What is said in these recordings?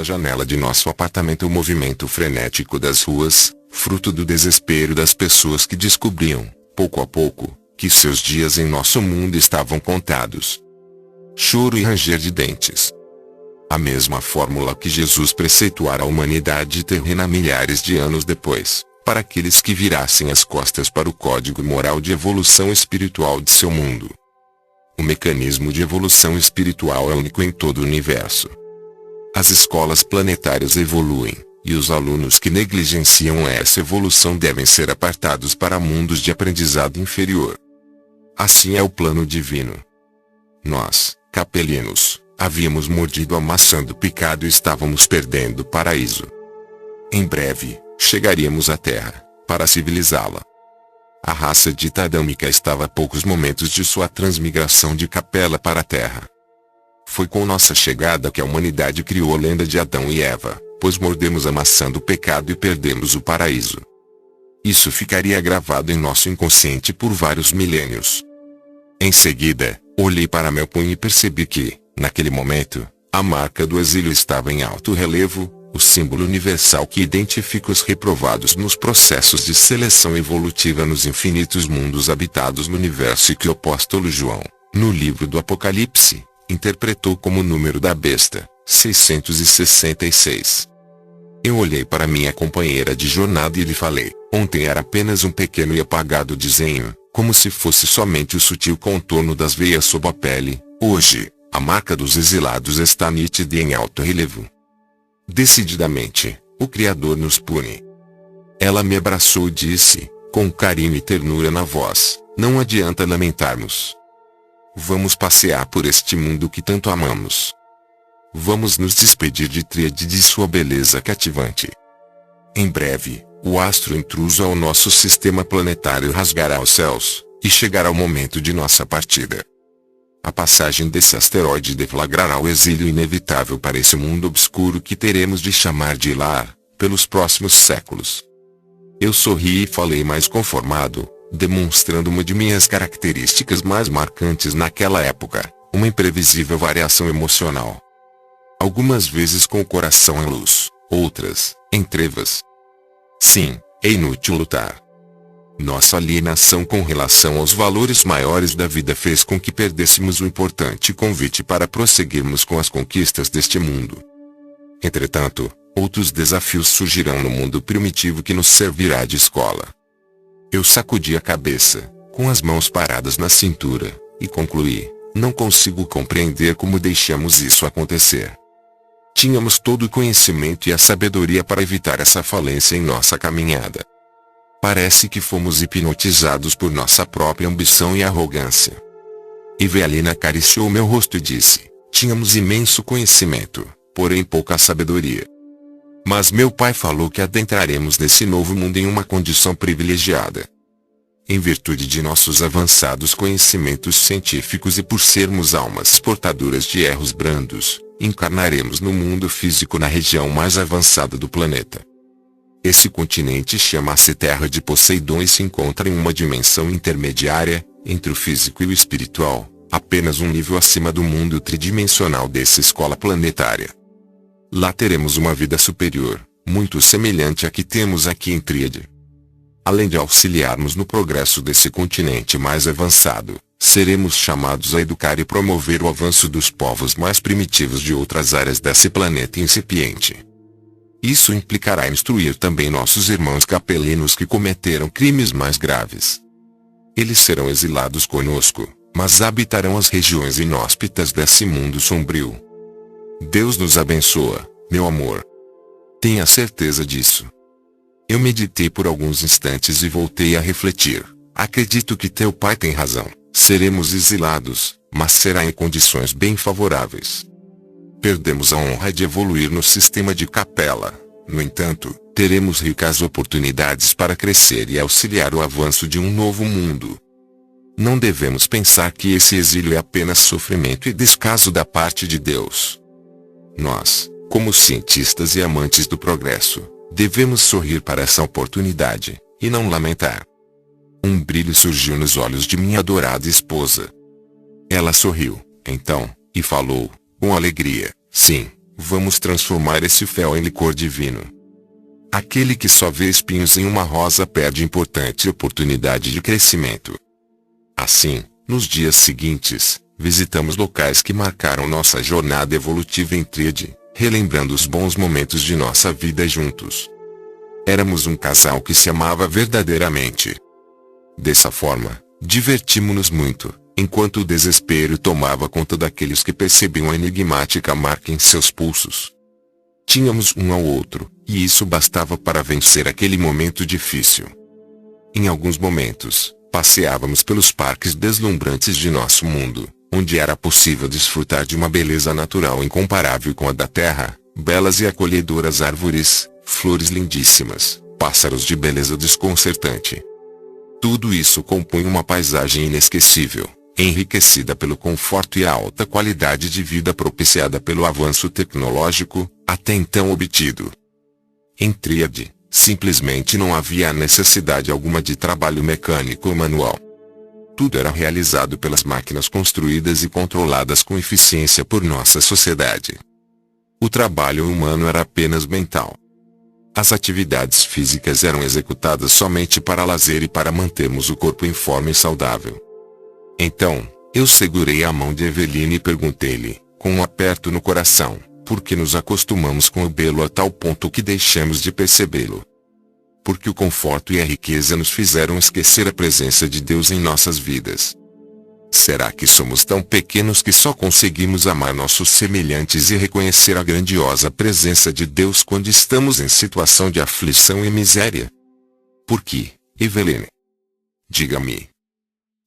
pela janela de nosso apartamento o movimento frenético das ruas, fruto do desespero das pessoas que descobriam, pouco a pouco, que seus dias em nosso mundo estavam contados. Choro e ranger de dentes. A mesma fórmula que Jesus preceituara a humanidade terrena milhares de anos depois, para aqueles que virassem as costas para o código moral de evolução espiritual de seu mundo. O mecanismo de evolução espiritual é único em todo o universo. As escolas planetárias evoluem, e os alunos que negligenciam essa evolução devem ser apartados para mundos de aprendizado inferior. Assim é o plano divino. Nós, capelinos, havíamos mordido a maçã do pecado e estávamos perdendo o paraíso. Em breve, chegaríamos à Terra, para civilizá-la. A raça dita adâmica estava a poucos momentos de sua transmigração de Capela para a Terra. Foi com nossa chegada que a humanidade criou a lenda de Adão e Eva, pois mordemos a maçã do pecado e perdemos o paraíso. Isso ficaria gravado em nosso inconsciente por vários milênios. Em seguida, olhei para meu punho e percebi que, naquele momento, a marca do exílio estava em alto relevo, o símbolo universal que identifica os reprovados nos processos de seleção evolutiva nos infinitos mundos habitados no universo e que o apóstolo João, no livro do Apocalipse, interpretou como o número da besta, 666. Eu olhei para minha companheira de jornada e lhe falei, ontem era apenas um pequeno e apagado desenho, como se fosse somente o sutil contorno das veias sob a pele, hoje, a marca dos exilados está nítida e em alto relevo. Decididamente, o Criador nos pune. Ela me abraçou e disse, com carinho e ternura na voz, não adianta lamentarmos. Vamos passear por este mundo que tanto amamos. Vamos nos despedir de Tríade e de sua beleza cativante. Em breve, o astro intruso ao nosso sistema planetário rasgará os céus, e chegará o momento de nossa partida. A passagem desse asteroide deflagrará o exílio inevitável para esse mundo obscuro que teremos de chamar de lar, pelos próximos séculos. Eu sorri e falei mais conformado, demonstrando uma de minhas características mais marcantes naquela época, uma imprevisível variação emocional. Algumas vezes com o coração em luz, outras, em trevas. Sim, é inútil lutar. Nossa alienação com relação aos valores maiores da vida fez com que perdêssemos o importante convite para prosseguirmos com as conquistas deste mundo. Entretanto, outros desafios surgirão no mundo primitivo que nos servirá de escola. Eu sacudi a cabeça, com as mãos paradas na cintura, e concluí, não consigo compreender como deixamos isso acontecer. Tínhamos todo o conhecimento e a sabedoria para evitar essa falência em nossa caminhada. Parece que fomos hipnotizados por nossa própria ambição e arrogância. Evelina acariciou meu rosto e disse, tínhamos imenso conhecimento, porém pouca sabedoria. Mas meu pai falou que adentraremos nesse novo mundo em uma condição privilegiada. Em virtude de nossos avançados conhecimentos científicos e por sermos almas portadoras de erros brandos, encarnaremos no mundo físico na região mais avançada do planeta. Esse continente chama-se Terra de Poseidon e se encontra em uma dimensão intermediária, entre o físico e o espiritual, apenas um nível acima do mundo tridimensional dessa escola planetária. Lá teremos uma vida superior, muito semelhante à que temos aqui em Tríade. Além de auxiliarmos no progresso desse continente mais avançado, seremos chamados a educar e promover o avanço dos povos mais primitivos de outras áreas desse planeta incipiente. Isso implicará instruir também nossos irmãos capelinos que cometeram crimes mais graves. Eles serão exilados conosco, mas habitarão as regiões inóspitas desse mundo sombrio. Deus nos abençoa, meu amor. Tenha certeza disso. Eu meditei por alguns instantes e voltei a refletir. Acredito que teu pai tem razão. Seremos exilados, mas será em condições bem favoráveis. Perdemos a honra de evoluir no sistema de Capela. No entanto, teremos ricas oportunidades para crescer e auxiliar o avanço de um novo mundo. Não devemos pensar que esse exílio é apenas sofrimento e descaso da parte de Deus. Nós, como cientistas e amantes do progresso, devemos sorrir para essa oportunidade, e não lamentar. Um brilho surgiu nos olhos de minha adorada esposa. Ela sorriu, então, e falou, com alegria, sim, vamos transformar esse fel em licor divino. Aquele que só vê espinhos em uma rosa perde importante oportunidade de crescimento. Assim, nos dias seguintes, visitamos locais que marcaram nossa jornada evolutiva em tríade, relembrando os bons momentos de nossa vida juntos. Éramos um casal que se amava verdadeiramente. Dessa forma, divertimos-nos muito, enquanto o desespero tomava conta daqueles que percebiam a enigmática marca em seus pulsos. Tínhamos um ao outro, e isso bastava para vencer aquele momento difícil. Em alguns momentos, passeávamos pelos parques deslumbrantes de nosso mundo, onde era possível desfrutar de uma beleza natural incomparável com a da terra, belas e acolhedoras árvores, flores lindíssimas, pássaros de beleza desconcertante. Tudo isso compunha uma paisagem inesquecível, enriquecida pelo conforto e a alta qualidade de vida propiciada pelo avanço tecnológico, até então obtido. Em tríade, simplesmente não havia necessidade alguma de trabalho mecânico ou manual. Tudo era realizado pelas máquinas construídas e controladas com eficiência por nossa sociedade. O trabalho humano era apenas mental. As atividades físicas eram executadas somente para lazer e para mantermos o corpo em forma e saudável. Então, eu segurei a mão de Eveline e perguntei-lhe, com um aperto no coração, por que nos acostumamos com o belo a tal ponto que deixamos de percebê-lo? Porque o conforto e a riqueza nos fizeram esquecer a presença de Deus em nossas vidas. Será que somos tão pequenos que só conseguimos amar nossos semelhantes e reconhecer a grandiosa presença de Deus quando estamos em situação de aflição e miséria? Por que, Eveline? Diga-me.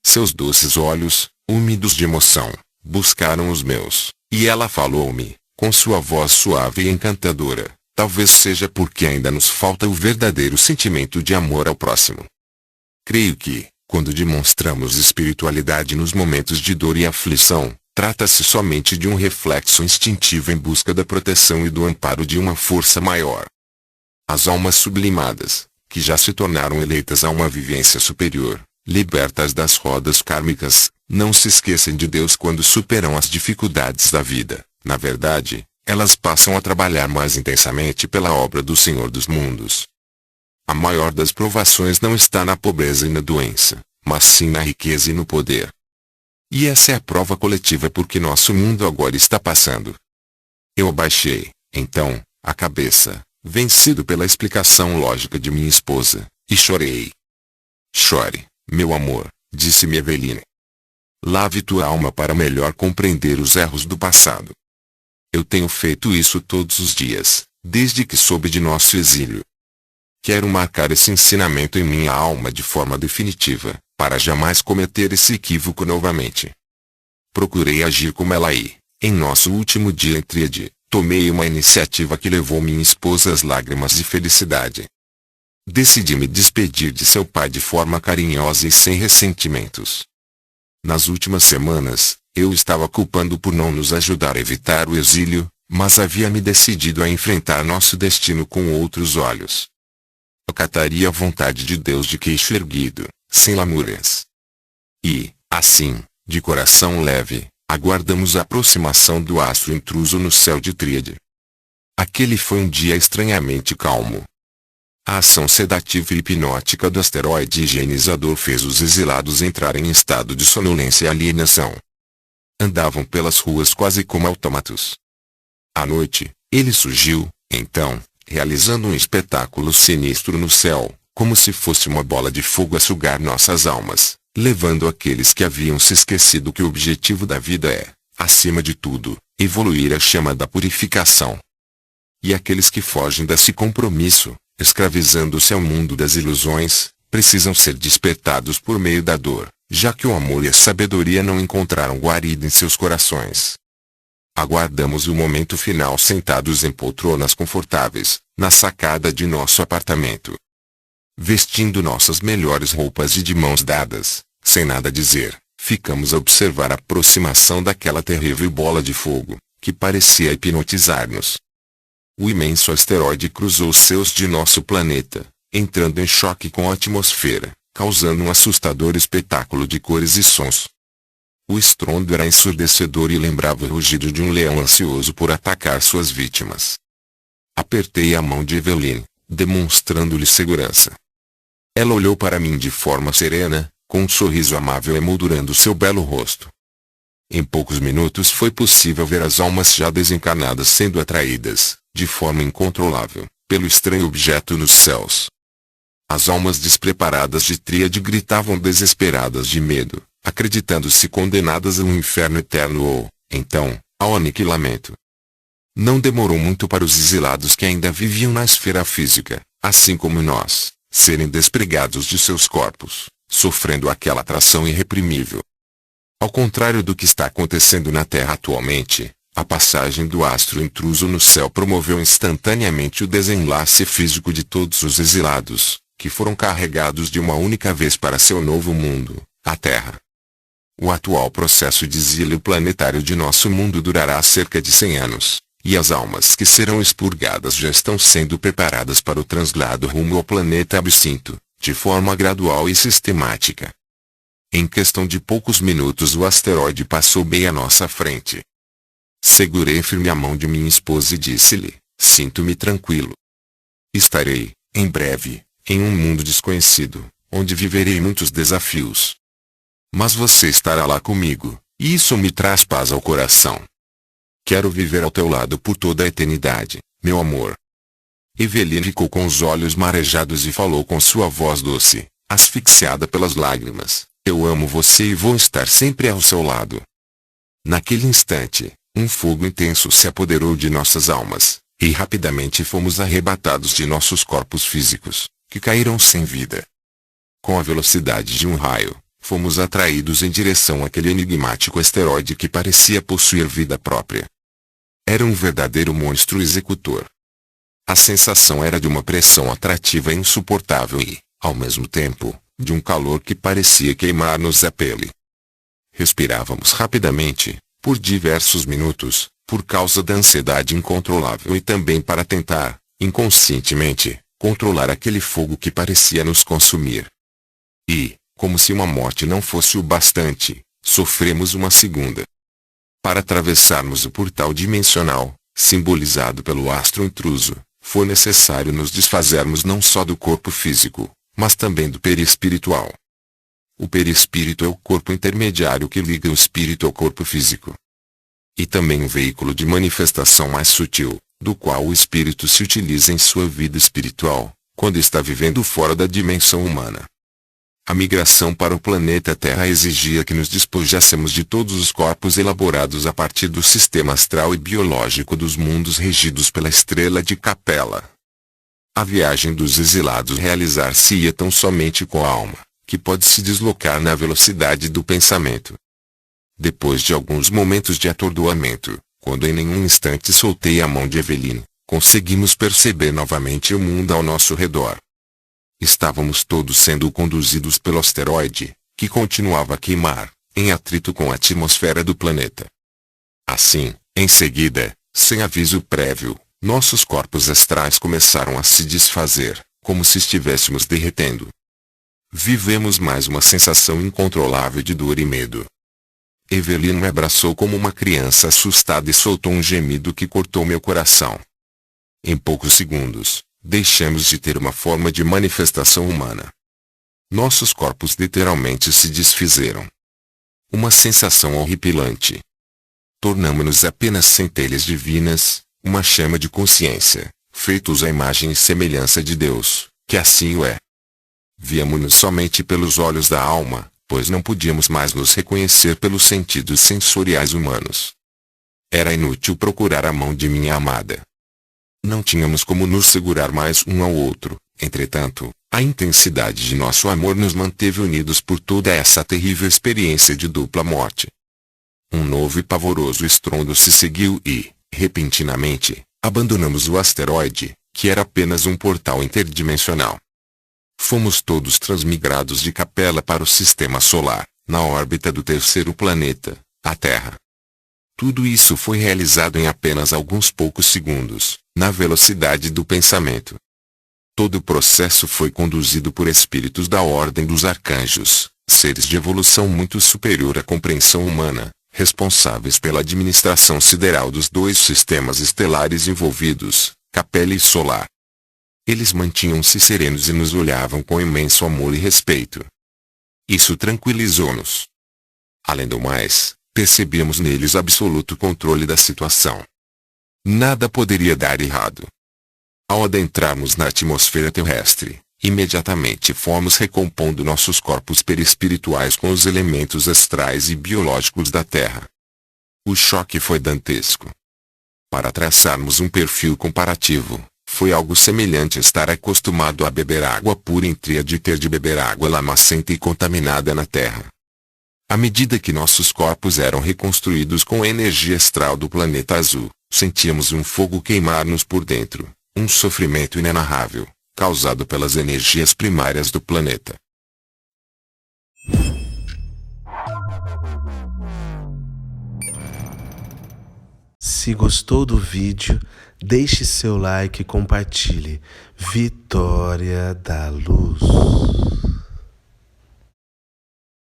Seus doces olhos, úmidos de emoção, buscaram os meus, e ela falou-me, com sua voz suave e encantadora, talvez seja porque ainda nos falta o verdadeiro sentimento de amor ao próximo. Creio que, quando demonstramos espiritualidade nos momentos de dor e aflição, trata-se somente de um reflexo instintivo em busca da proteção e do amparo de uma força maior. As almas sublimadas, que já se tornaram eleitas a uma vivência superior, libertas das rodas kármicas, não se esquecem de Deus quando superam as dificuldades da vida. Na verdade, elas passam a trabalhar mais intensamente pela obra do Senhor dos Mundos. A maior das provações não está na pobreza e na doença, mas sim na riqueza e no poder. E essa é a prova coletiva por que nosso mundo agora está passando. Eu abaixei, então, a cabeça, vencido pela explicação lógica de minha esposa, e chorei. Chore, meu amor, disse-me Eveline. Lave tua alma para melhor compreender os erros do passado. Eu tenho feito isso todos os dias, desde que soube de nosso exílio. Quero marcar esse ensinamento em minha alma de forma definitiva, para jamais cometer esse equívoco novamente. Procurei agir como ela e, em nosso último dia em tríade, tomei uma iniciativa que levou minha esposa às lágrimas de felicidade. Decidi me despedir de seu pai de forma carinhosa e sem ressentimentos. Nas últimas semanas, eu estava culpando por não nos ajudar a evitar o exílio, mas havia me decidido a enfrentar nosso destino com outros olhos. Acataria a vontade de Deus de queixo erguido, sem lamúrias. E, assim, de coração leve, aguardamos a aproximação do astro intruso no céu de tríade. Aquele foi um dia estranhamente calmo. A ação sedativa e hipnótica do asteroide higienizador fez os exilados entrarem em estado de sonolência e alienação. Andavam pelas ruas quase como autômatos. À noite, ele surgiu, então, realizando um espetáculo sinistro no céu, como se fosse uma bola de fogo a sugar nossas almas, levando aqueles que haviam se esquecido que o objetivo da vida é, acima de tudo, evoluir a chama da purificação. E aqueles que fogem desse compromisso, escravizando-se ao mundo das ilusões, precisam ser despertados por meio da dor, já que o amor e a sabedoria não encontraram guarida em seus corações. Aguardamos o momento final sentados em poltronas confortáveis, na sacada de nosso apartamento. Vestindo nossas melhores roupas e de mãos dadas, sem nada dizer, ficamos a observar a aproximação daquela terrível bola de fogo, que parecia hipnotizar-nos. O imenso asteroide cruzou os céus de nosso planeta, entrando em choque com a atmosfera, causando um assustador espetáculo de cores e sons. O estrondo era ensurdecedor e lembrava o rugido de um leão ansioso por atacar suas vítimas. Apertei a mão de Evelyn, demonstrando-lhe segurança. Ela olhou para mim de forma serena, com um sorriso amável emoldurando seu belo rosto. Em poucos minutos foi possível ver as almas já desencarnadas sendo atraídas, de forma incontrolável, pelo estranho objeto nos céus. As almas despreparadas de Tríade gritavam desesperadas de medo, acreditando-se condenadas a um inferno eterno ou, então, ao aniquilamento. Não demorou muito para os exilados que ainda viviam na esfera física, assim como nós, serem despregados de seus corpos, sofrendo aquela atração irreprimível. Ao contrário do que está acontecendo na Terra atualmente, a passagem do astro intruso no céu promoveu instantaneamente o desenlace físico de todos os exilados, que foram carregados de uma única vez para seu novo mundo, a Terra. O atual processo de exílio planetário de nosso mundo durará cerca de 100 anos, e as almas que serão expurgadas já estão sendo preparadas para o translado rumo ao planeta absinto, de forma gradual e sistemática. Em questão de poucos minutos o asteroide passou bem à nossa frente. Segurei firme a mão de minha esposa e disse-lhe: sinto-me tranquilo. Estarei, em breve, em um mundo desconhecido, onde viverei muitos desafios. Mas você estará lá comigo, e isso me traz paz ao coração. Quero viver ao teu lado por toda a eternidade, meu amor. Evelyn ficou com os olhos marejados e falou com sua voz doce, asfixiada pelas lágrimas: eu amo você e vou estar sempre ao seu lado. Naquele instante, um fogo intenso se apoderou de nossas almas, e rapidamente fomos arrebatados de nossos corpos físicos, que caíram sem vida. Com a velocidade de um raio, fomos atraídos em direção àquele enigmático asteroide que parecia possuir vida própria. Era um verdadeiro monstro executor. A sensação era de uma pressão atrativa e insuportável e, ao mesmo tempo, de um calor que parecia queimar-nos a pele. Respirávamos rapidamente, por diversos minutos, por causa da ansiedade incontrolável e também para tentar, inconscientemente, controlar aquele fogo que parecia nos consumir. E, como se uma morte não fosse o bastante, sofremos uma segunda. Para atravessarmos o portal dimensional, simbolizado pelo astro intruso, foi necessário nos desfazermos não só do corpo físico, mas também do perispiritual. O perispírito é o corpo intermediário que liga o espírito ao corpo físico. E também um veículo de manifestação mais sutil, do qual o espírito se utiliza em sua vida espiritual, quando está vivendo fora da dimensão humana. A migração para o planeta Terra exigia que nos despojássemos de todos os corpos elaborados a partir do sistema astral e biológico dos mundos regidos pela estrela de Capela. A viagem dos exilados realizar-se-ia tão somente com a alma, que pode se deslocar na velocidade do pensamento. Depois de alguns momentos de atordoamento, quando em nenhum instante soltei a mão de Evelyn, conseguimos perceber novamente o mundo ao nosso redor. Estávamos todos sendo conduzidos pelo asteroide, que continuava a queimar, em atrito com a atmosfera do planeta. Assim, em seguida, sem aviso prévio, nossos corpos astrais começaram a se desfazer, como se estivéssemos derretendo. Vivemos mais uma sensação incontrolável de dor e medo. Evelyn me abraçou como uma criança assustada e soltou um gemido que cortou meu coração. Em poucos segundos, deixamos de ter uma forma de manifestação humana. Nossos corpos literalmente se desfizeram. Uma sensação horripilante. Tornamo-nos apenas centelhas divinas, uma chama de consciência, feitos à imagem e semelhança de Deus, que assim o é. Víamos-nos somente pelos olhos da alma, pois não podíamos mais nos reconhecer pelos sentidos sensoriais humanos. Era inútil procurar a mão de minha amada. Não tínhamos como nos segurar mais um ao outro, entretanto, a intensidade de nosso amor nos manteve unidos por toda essa terrível experiência de dupla morte. Um novo e pavoroso estrondo se seguiu e, repentinamente, abandonamos o asteroide, que era apenas um portal interdimensional. Fomos todos transmigrados de Capela para o sistema solar, na órbita do terceiro planeta, a Terra. Tudo isso foi realizado em apenas alguns poucos segundos, na velocidade do pensamento. Todo o processo foi conduzido por espíritos da Ordem dos Arcanjos, seres de evolução muito superior à compreensão humana, responsáveis pela administração sideral dos dois sistemas estelares envolvidos, Capella e Solar. Eles mantinham-se serenos e nos olhavam com imenso amor e respeito. Isso tranquilizou-nos. Além do mais, percebíamos neles absoluto controle da situação. Nada poderia dar errado. Ao adentrarmos na atmosfera terrestre, imediatamente fomos recompondo nossos corpos perispirituais com os elementos astrais e biológicos da Terra. O choque foi dantesco. Para traçarmos um perfil comparativo, foi algo semelhante a estar acostumado a beber água pura em tríade e ter de beber água lamacenta e contaminada na Terra. À medida que nossos corpos eram reconstruídos com a energia astral do planeta azul, sentíamos um fogo queimar-nos por dentro, um sofrimento inenarrável, causado pelas energias primárias do planeta. Se gostou do vídeo, deixe seu like e compartilhe. Vitória da Luz.